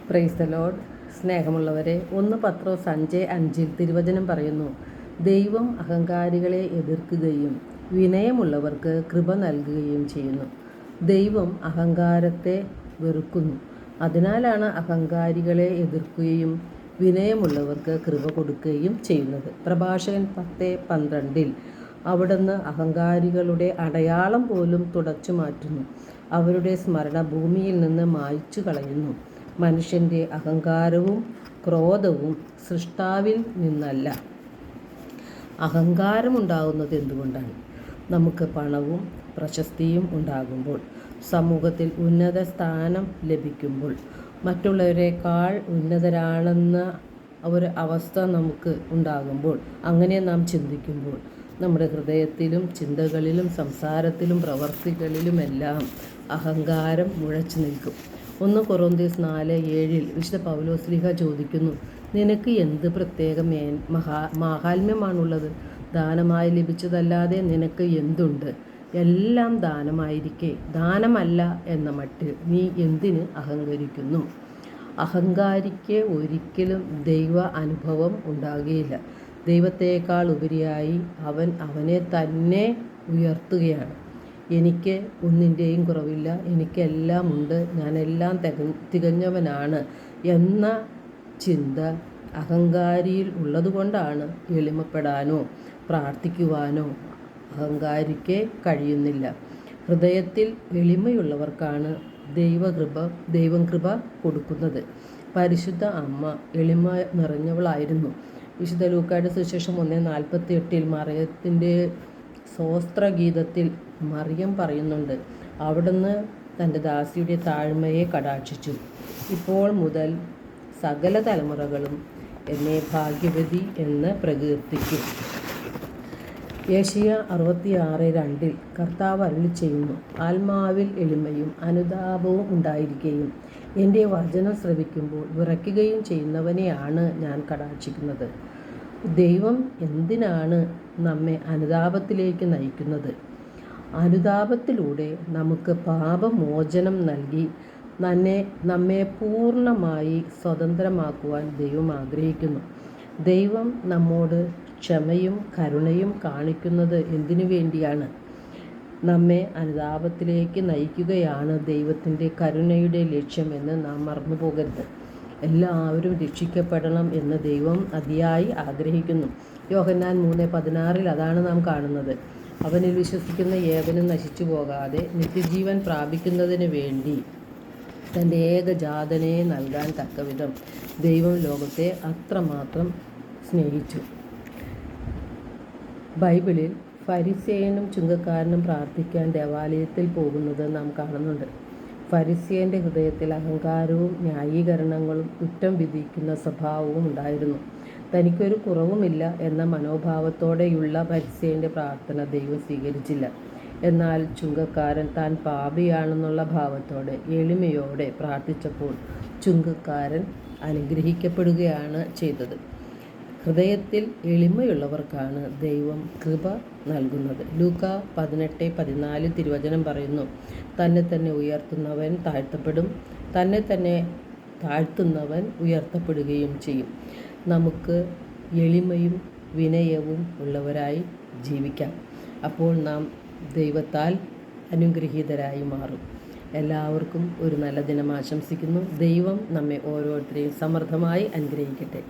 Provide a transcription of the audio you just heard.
Praise the Lord. സ്നേഹമുള്ളവരെ, 1 പത്രോസ് 5:5 തിരുവചനം പറയുന്നു, ദൈവം അഹങ്കാരികളെ എതിർക്കുകയും വിനയമുള്ളവർക്ക് കൃപ നൽകുകയും ചെയ്യുന്നു. ദൈവം അഹങ്കാരത്തെ വെറുക്കുന്നു. അതിനാലാണ് അഹങ്കാരികളെ എതിർക്കുകയും വിനയമുള്ളവർക്ക് കൃപ കൊടുക്കുകയും ചെയ്യുന്നത്. പ്രഭാഷകൻ 10:12 അവിടുന്ന് അഹങ്കാരികളുടെ അടയാളം പോലും തുടച്ചു മാറ്റുന്നു. അവരുടെ സ്മരണ ഭൂമിയിൽ നിന്ന് മായ്ച്ചു കളയുന്നു. മനുഷ്യൻ്റെ അഹങ്കാരവും ക്രോധവും സൃഷ്ടാവിൽ നിന്നല്ല. അഹങ്കാരമുണ്ടാകുന്നത് എന്തുകൊണ്ടാണ്? നമുക്ക് പണവും പ്രശസ്തിയും ഉണ്ടാകുമ്പോൾ, സമൂഹത്തിൽ ഉന്നത സ്ഥാനം ലഭിക്കുമ്പോൾ, മറ്റുള്ളവരെക്കാൾ ഉന്നതരാണെന്ന ഒരു അവസ്ഥ നമുക്ക് ഉണ്ടാകുമ്പോൾ, അങ്ങനെ നാം ചിന്തിക്കുമ്പോൾ, നമ്മുടെ ഹൃദയത്തിലും ചിന്തകളിലും സംസാരത്തിലും പ്രവർത്തികളിലുമെല്ലാം അഹങ്കാരം മുഴച്ചു നിൽക്കും. 1 കൊറിന്ത്യർ 4:7 വിശുദ്ധ പൗലോസ്ലീഹ ചോദിക്കുന്നു, നിനക്ക് എന്ത് പ്രത്യേക മാഹാത്മ്യമാണുള്ളത്? ദാനമായി ലഭിച്ചതല്ലാതെ നിനക്ക് എന്തുണ്ട്? എല്ലാം ദാനമായിരിക്കെ ദാനമല്ല എന്ന മട്ടിൽ നീ എന്തിന് അഹങ്കരിക്കുന്നു? അഹങ്കാരിക്ക് ഒരിക്കലും ദൈവ അനുഭവം ഉണ്ടാകുകയില്ല. ദൈവത്തേക്കാൾ ഉപരിയായി അവൻ അവനെ തന്നെ ഉയർത്തുകയാണ്. എനിക്ക് ഒന്നിൻ്റെയും കുറവില്ല, എനിക്കെല്ലാം ഉണ്ട്, ഞാനെല്ലാം തികഞ്ഞവനാണ് എന്ന ചിന്ത അഹങ്കാരിയിൽ ഉള്ളതുകൊണ്ടാണ് എളിമപ്പെടാനോ പ്രാർത്ഥിക്കുവാനോ അഹങ്കാരിക്ക് കഴിയുന്നില്ല. ഹൃദയത്തിൽ എളിമയുള്ളവർക്കാണ് ദൈവം കൃപ കൊടുക്കുന്നത്. പരിശുദ്ധ അമ്മ എളിമ നിറഞ്ഞവളായിരുന്നു. വിശുദ്ധ ലൂക്കായുടെ സുവിശേഷം 1:48 മറിയത്തിൻ്റെ സ്തോത്രഗീതത്തിൽ മറിയം പറയുന്നുണ്ട്, അവിടുന്ന് തൻ്റെ ദാസിയുടെ താഴ്മയെ കടാക്ഷിച്ചു. ഇപ്പോൾ മുതൽ സകല തലമുറകളും എന്നെ ഭാഗ്യവതി എന്ന് പ്രകീർത്തിക്കും. യെശയ്യാ 66:2 കർത്താവ് അരുളിച്ചെയ്യുന്നു, ആത്മാവിൽ എളിമയും അനുതാപവും ഉണ്ടായിരിക്കുകയും എൻ്റെ വചനം ശ്രവിക്കുമ്പോൾ വിറയ്ക്കുകയും ചെയ്യുന്നവനെയാണ് ഞാൻ കടാക്ഷിക്കുന്നത്. ദൈവം എന്തിനാണ് നമ്മെ അനുതാപത്തിലേക്ക് നയിക്കുന്നത്? അനുതാപത്തിലൂടെ നമുക്ക് പാപമോചനം നൽകി നമ്മെ പൂർണ്ണമായി സ്വതന്ത്രമാക്കുവാൻ ദൈവം ആഗ്രഹിക്കുന്നു. ദൈവം നമ്മോട് ക്ഷമയും കരുണയും കാണിക്കുന്നത് എന്തിനു വേണ്ടിയാണ്? നമ്മെ അനുതാപത്തിലേക്ക് നയിക്കുകയാണ് ദൈവത്തിൻ്റെ കരുണയുടെ ലക്ഷ്യമെന്ന് നാം മറന്നു പോകരുത്. എല്ലാവരും രക്ഷിക്കപ്പെടണം എന്ന് ദൈവം അതിയായി ആഗ്രഹിക്കുന്നു. യോഹന്നാൻ 3:16 അതാണ് നാം കാണുന്നത്. അവനിൽ വിശ്വസിക്കുന്ന ഏവനും നശിച്ചു പോകാതെ നിത്യജീവൻ പ്രാപിക്കുന്നതിന് വേണ്ടി തൻ്റെ ഏകജാതനെ നൽകാൻ തക്കവിധം ദൈവം ലോകത്തെ അത്രമാത്രം സ്നേഹിച്ചു. ബൈബിളിൽ ഫരിസേയനും ചുങ്കക്കാരനും പ്രാർത്ഥിക്കാൻ ദേവാലയത്തിൽ പോകുന്നത് നാം കാണുന്നുണ്ട്. ഫരിസേയൻ്റെ ഹൃദയത്തിൽ അഹങ്കാരവും ന്യായീകരണങ്ങളും കുറ്റം വിധിക്കുന്ന സ്വഭാവവും ഉണ്ടായിരുന്നു. തനിക്കൊരു കുറവുമില്ല എന്ന മനോഭാവത്തോടെയുള്ള ഫരിസേയൻ്റെ പ്രാർത്ഥന ദൈവം സ്വീകരിച്ചില്ല. എന്നാൽ ചുങ്കക്കാരൻ താൻ പാപിയാണെന്നുള്ള ഭാവത്തോടെ എളിമയോടെ പ്രാർത്ഥിച്ചപ്പോൾ ചുങ്കക്കാരൻ അനുഗ്രഹിക്കപ്പെടുകയാണ് ചെയ്തത്. ഹൃദയത്തിൽ എളിമയുള്ളവർക്കാണ് ദൈവം കൃപ നൽകുന്നത്. ലൂക്കാ 18:14 തിരുവചനം പറയുന്നു, തന്നെ തന്നെ ഉയർത്തുന്നവൻ താഴ്ത്തപ്പെടും, തന്നെ തന്നെ താഴ്ത്തുന്നവൻ ഉയർത്തപ്പെടുകയും ചെയ്യും. നമുക്ക് എളിമയും വിനയവും ഉള്ളവരായി ജീവിക്കാം. അപ്പോൾ നാം ദൈവത്താൽ അനുഗ്രഹീതരായി മാറും. എല്ലാവർക്കും ഒരു നല്ല ദിനം ആശംസിക്കുന്നു. ദൈവം നമ്മെ ഓരോരുത്തരെയും സമൃദ്ധമായി അനുഗ്രഹിക്കട്ടെ.